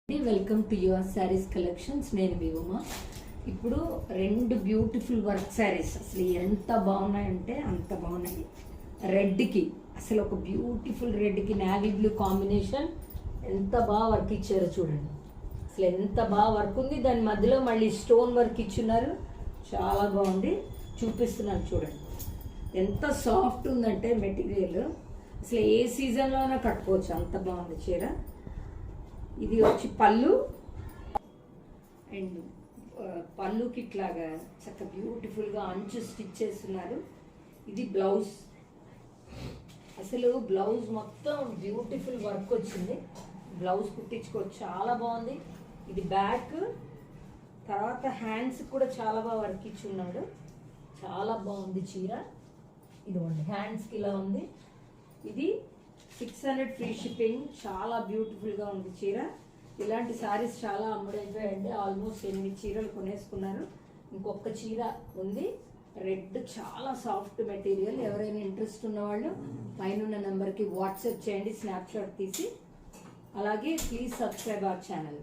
Welcome to your saris collections. నేను మీ ఉమా. ఇప్పుడు రెండు బ్యూటిఫుల్ వర్క్ శారీస్ అసలు ఎంత బాగున్నాయంటే అంత బాగున్నాయి. రెడ్కి అసలు ఒక బ్యూటిఫుల్ రెడ్కి నావీ బ్లూ కాంబినేషన్ ఎంత బాగా వర్క్ ఇచ్చారో చూడండి. అసలు ఎంత బాగా వర్క్ ఉంది. దాని మధ్యలో మళ్ళీ స్టోన్ వర్క్ ఇచ్చున్నారు. చాలా బాగుంది. చూపిస్తున్నాను చూడండి. ఎంత సాఫ్ట్ ఉందంటే మెటీరియల్ అసలు ఏ సీజన్లోనే కట్టుకోవచ్చు, అంత బాగుంది చీర. ఇది వచ్చి పళ్ళు అండ్ పళ్ళుకి ఇట్లాగా చక్కగా బ్యూటిఫుల్గా అంచు స్టిచ్ చేస్తున్నారు. ఇది బ్లౌజ్. అసలు బ్లౌజ్ మొత్తం బ్యూటిఫుల్ వర్క్ వచ్చింది. బ్లౌజ్ కుట్టించుకోవచ్చు, చాలా బాగుంది. ఇది బ్యాక్, తర్వాత హ్యాండ్స్ కూడా చాలా బాగా వర్క్ ఇచ్చి ఉన్నాడు. చాలా బాగుంది చీర. ఇదిగోండి హ్యాండ్స్కి ఇలా ఉంది. ఇది 600 ఫ్రీ షిప్పింగ్. చాలా బ్యూటిఫుల్గా ఉంది చీర. ఇలాంటి శారీస్ చాలా అమ్ముడైపోయాయండి. ఆల్మోస్ట్ 8 చీరలు కొనేసుకున్నారు. ఇంకొక చీర ఉంది రెడ్, చాలా సాఫ్ట్ మెటీరియల్. ఎవరైనా ఇంట్రెస్ట్ ఉన్నవాళ్ళు పైన నెంబర్కి వాట్సాప్ చేయండి, స్నాప్షాట్ తీసి. అలాగే ప్లీజ్ సబ్స్క్రైబ్ అవర్ ఛానల్.